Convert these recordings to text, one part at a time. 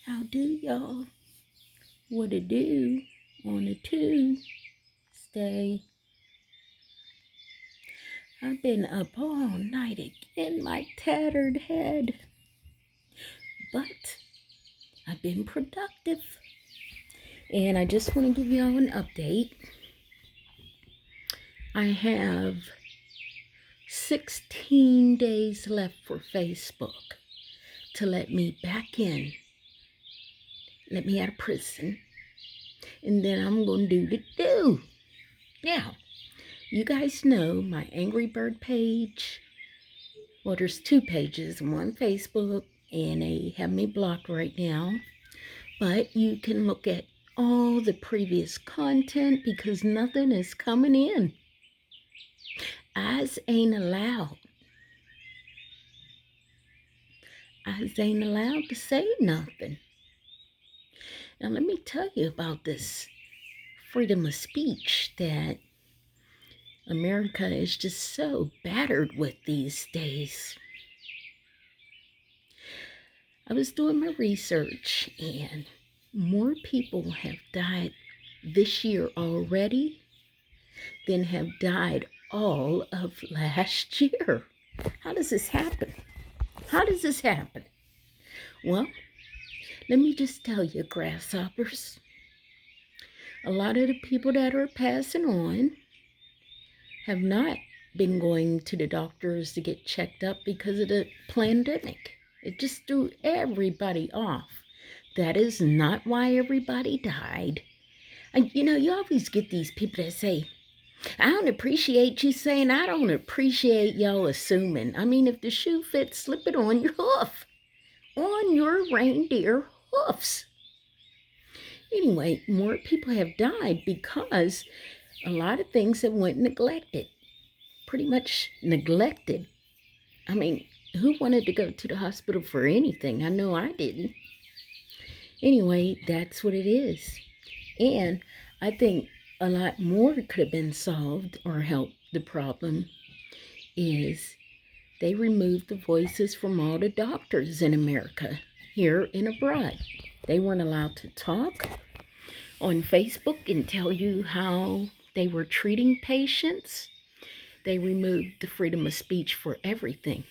How do y'all? What to do on a Tuesday? I've been up all night again, my tattered head. But I've been productive. And I just want to give y'all an update. I have 16 days left for Facebook to let me back in. Let me out of prison. And then I'm going to do the do. Now, you guys know my Angry Bird page. Well, there's two pages, one Facebook, and they have me blocked right now. But you can look at all the previous content because nothing is coming in. Eyes ain't allowed. Eyes ain't allowed to say nothing. Now, let me tell you about this freedom of speech that America is just so battered with these days. I was doing my research, and more people have died this year already than have died all of last year. How does this happen? How does this happen? Well, let me just tell you, grasshoppers, a lot of the people that are passing on have not been going to the doctors to get checked up because of the pandemic. It just threw everybody off. That is not why everybody died. And you always get these people that say, I don't appreciate you saying, I don't appreciate y'all assuming. I mean, if the shoe fits, slip it on your hoof. On your reindeer hoofs. Anyway, more people have died because a lot of things have went neglected. Pretty much neglected. I mean, who wanted to go to the hospital for anything? I know I didn't. Anyway, that's what it is. And I think a lot more could have been solved or helped the problem is they removed the voices from all the doctors in America, here and abroad. They weren't allowed to talk on Facebook and tell you how they were treating patients. They removed the freedom of speech for everything.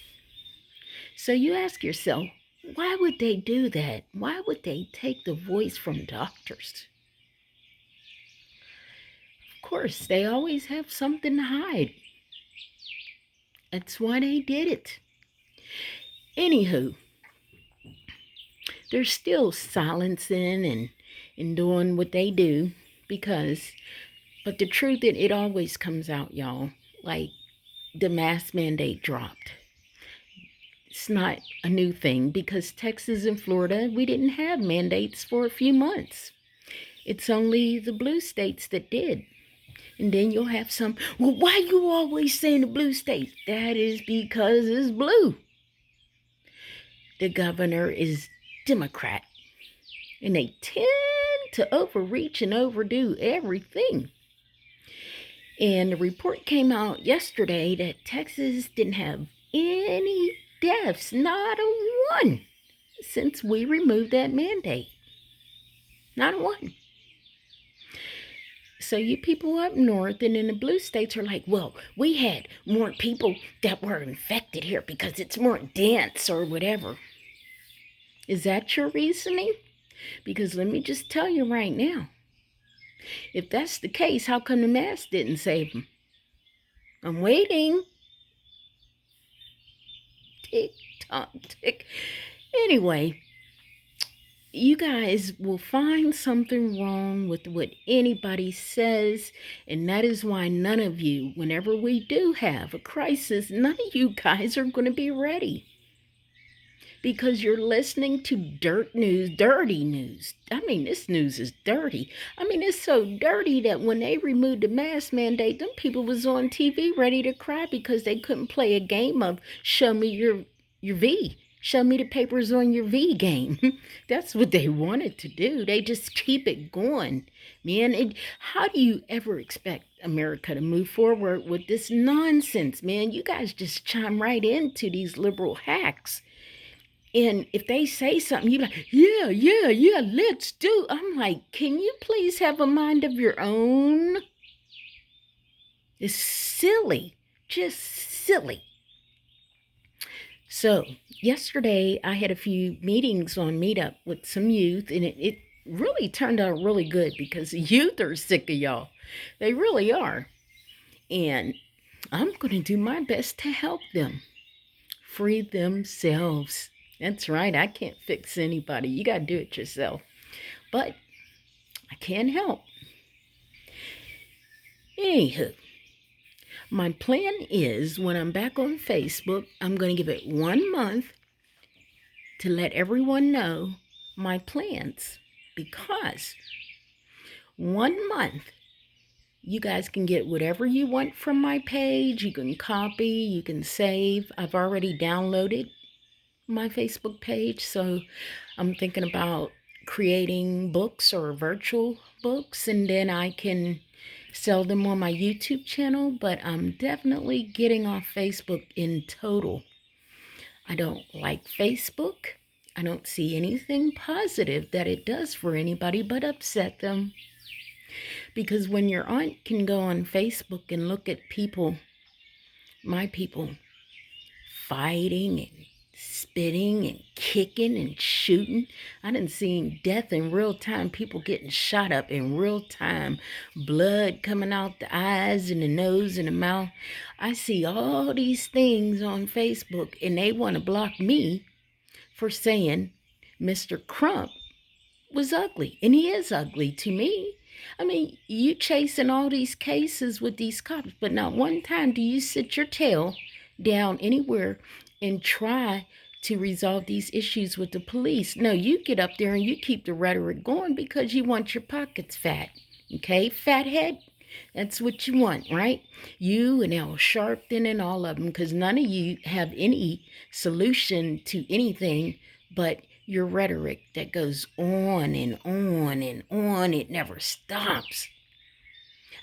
So you ask yourself, why would they do that? Why would they take the voice from doctors? Of course, they always have something to hide. That's why they did it. Anywho, they're still silencing and doing what they do but the truth is, it always comes out, y'all. Like the mask mandate dropped. It's not a new thing because Texas and Florida, we didn't have mandates for a few months. It's only the blue states that did. And then you'll have some, well, why you always saying the blue states? That is because it's blue. The governor is Democrat. And they tend to overreach and overdo everything. And the report came out yesterday that Texas didn't have any deaths, not a one, since we removed that mandate. Not a one. So you people up north and in the blue states are like, well, we had more people that were infected here because it's more dense or whatever. Is that your reasoning? Because let me just tell you right now, if that's the case, how come the mask didn't save them? I'm waiting. Tick, tock, tick. Anyway, you guys will find something wrong with what anybody says, and that is why none of you, whenever we do have a crisis, none of you guys are going to be ready. Because you're listening to dirty news. I mean, this news is dirty. I mean, it's so dirty that when they removed the mask mandate, them people was on TV ready to cry because they couldn't play a game of show me your V. Show me the papers on your V game. That's what they wanted to do. They just keep it going. Man, how do you ever expect America to move forward with this nonsense, man? You guys just chime right into these liberal hacks. And if they say something, you're like, yeah, yeah, yeah, let's do. I'm like, can you please have a mind of your own? It's silly, just silly. So yesterday I had a few meetings on Meetup with some youth, and it really turned out really good because the youth are sick of y'all. They really are. And I'm going to do my best to help them free themselves. That's right. I can't fix anybody. You got to do it yourself. But I can help. Anywho, my plan is when I'm back on Facebook, I'm going to give it 1 month to let everyone know my plans, because 1 month you guys can get whatever you want from my page. You can copy, you can save. I've already downloaded my Facebook page, so I'm thinking about creating books or virtual books, and then I can sell them on my YouTube channel. But I'm definitely getting off Facebook in total. I don't like Facebook. I don't see anything positive that it does for anybody but upset them. Because when your aunt can go on Facebook and look at people, my people, fighting and spitting and kicking and shooting. I done seen death in real time, people getting shot up in real time, blood coming out the eyes and the nose and the mouth. I see all these things on Facebook, and they want to block me for saying Mr. Crump was ugly. And he is ugly to me. I mean, you chasing all these cases with these cops, but not one time do you sit your tail down anywhere and try to resolve these issues with the police. No, you get up there and you keep the rhetoric going because you want your pockets fat. Okay, fathead? That's what you want, right? You and Al Sharpton and all of them, because none of you have any solution to anything but your rhetoric that goes on and on and on. It never stops.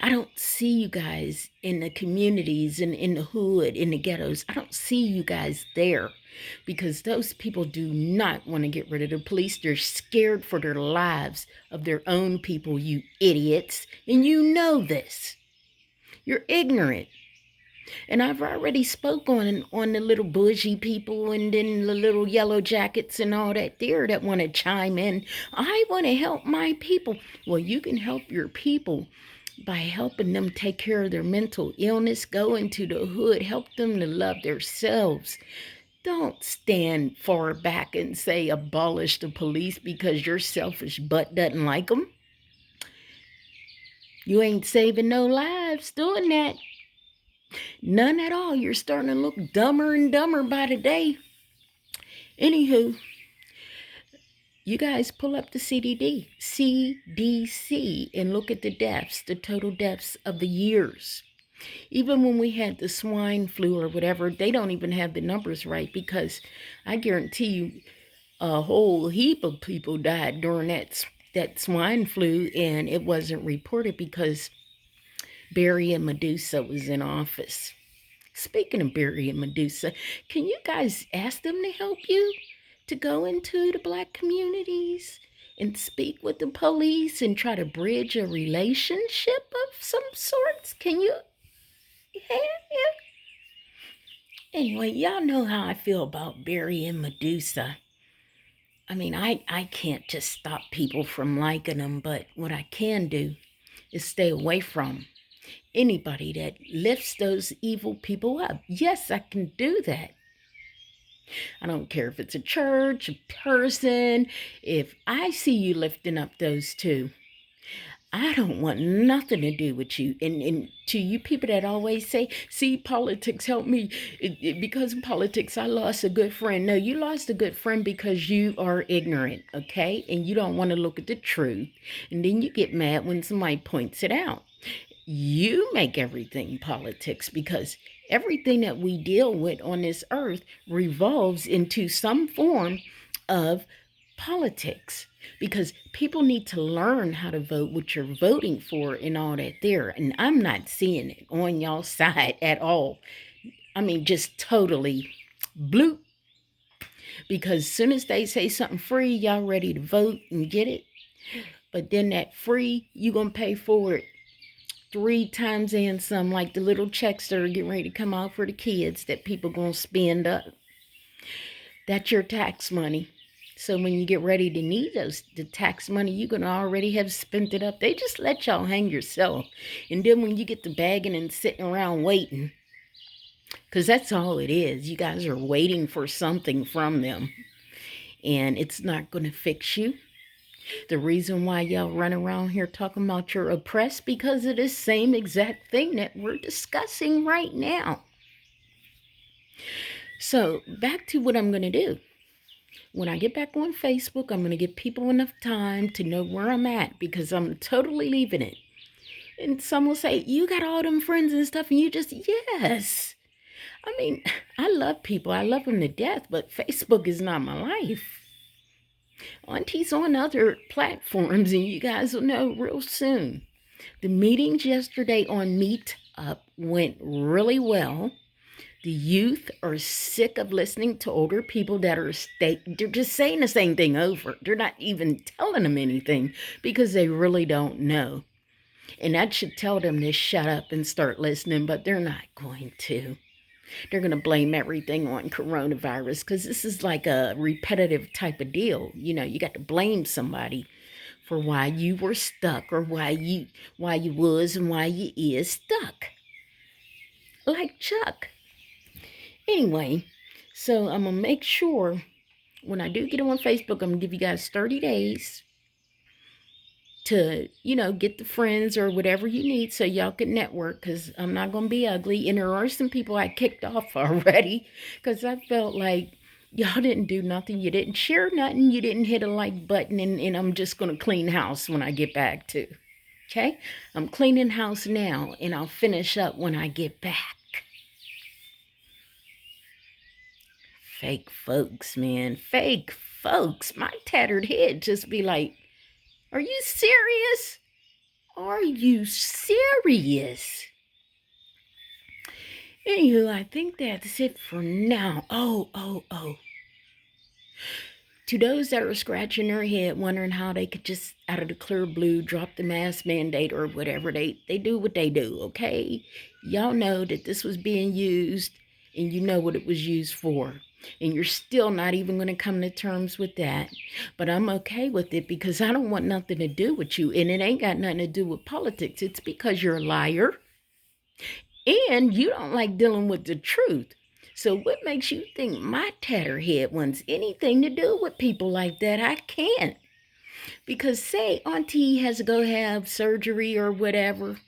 I don't see you guys in the communities and in the hood, in the ghettos. I don't see you guys there because those people do not want to get rid of the police. They're scared for their lives of their own people, you idiots. And you know this. You're ignorant. And I've already spoke on the little bougie people and then the little yellow jackets and all that there that want to chime in. I want to help my people. Well, you can help your people by helping them take care of their mental illness, go into the hood, help them to love themselves. Don't stand far back and say abolish the police because your selfish butt doesn't like them. You ain't saving no lives doing that. None at all. You're starting to look dumber and dumber by the day. Anywho, you guys pull up the CDC, and look at the deaths, the total deaths of the years. Even when we had the swine flu or whatever, they don't even have the numbers right, because I guarantee you a whole heap of people died during that swine flu, and it wasn't reported because Barry and Medusa was in office. Speaking of Barry and Medusa, can you guys ask them to help you to go into the Black communities and speak with the police and try to bridge a relationship of some sorts? Can you? Yeah. Anyway, y'all know how I feel about Barry and Medusa. I mean, I can't just stop people from liking them, but what I can do is stay away from anybody that lifts those evil people up. Yes, I can do that. I don't care if it's a church, a person. If I see you lifting up those two, I don't want nothing to do with you. And to you people that always say, see, politics helped me. Because of politics, I lost a good friend. No, you lost a good friend because you are ignorant, okay? And you don't want to look at the truth. And then you get mad when somebody points it out. You make everything politics because everything that we deal with on this earth revolves into some form of politics, because people need to learn how to vote, what you're voting for and all that there. And I'm not seeing it on y'all side at all. I mean, just totally bloop. Because as soon as they say something free, y'all ready to vote and get it. But then that free, you going to pay for it 3 times and some, like the little checks that are getting ready to come out for the kids that people going to spend up. That's your tax money. So when you get ready to need the tax money, you're going to already have spent it up. They just let y'all hang yourself. And then when you get the bagging and sitting around waiting, because that's all it is. You guys are waiting for something from them. And it's not going to fix you. The reason why y'all run around here talking about you're oppressed, because of the same exact thing that we're discussing right now. So back to what I'm going to do. When I get back on Facebook, I'm going to give people enough time to know where I'm at, because I'm totally leaving it. And some will say, you got all them friends and stuff, and you just, yes. I mean, I love people. I love them to death, but Facebook is not my life. Auntie's on other platforms, and you guys will know real soon. The meetings yesterday on Meetup went really well. The youth are sick of listening to older people that are they're just saying the same thing over. They're not even telling them anything because they really don't know. And that should tell them to shut up and start listening, but they're not going to. They're going to blame everything on coronavirus because this is like a repetitive type of deal. You know, you got to blame somebody for why you were stuck, or why you was and why you is stuck. Like Chuck. Anyway, so I'm going to make sure when I do get on Facebook, I'm going to give you guys 30 days to, get the friends or whatever you need so y'all can network, because I'm not going to be ugly. And there are some people I kicked off already because I felt like y'all didn't do nothing. You didn't share nothing. You didn't hit a like button, and I'm just going to clean house when I get back too. Okay? I'm cleaning house now, and I'll finish up when I get back. Fake folks, man. Fake folks. My tattered head just be like, are you serious? Are you serious? Anywho, I think that's it for now. Oh. To those that are scratching their head, wondering how they could just, out of the clear blue, drop the mask mandate or whatever, they do what they do, okay? Y'all know that this was being used, and you know what it was used for. And you're still not even going to come to terms with that. But I'm okay with it because I don't want nothing to do with you. And it ain't got nothing to do with politics. It's because you're a liar. And you don't like dealing with the truth. So what makes you think my tatterhead wants anything to do with people like that? I can't. Because say Auntie has to go have surgery or whatever.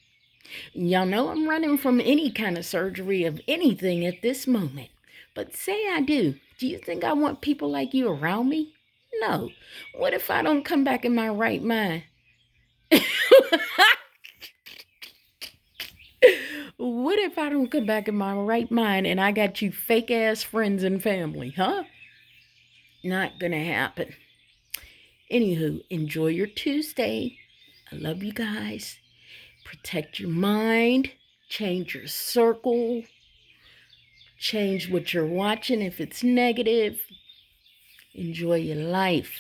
Y'all know I'm running from any kind of surgery of anything at this moment. But say I do. Do you think I want people like you around me? No. What if I don't come back in my right mind? What if I don't come back in my right mind and I got you fake ass friends and family, huh? Not gonna happen. Anywho, enjoy your Tuesday. I love you guys. Protect your mind. Change your circle. Change what you're watching if it's negative. Enjoy your life.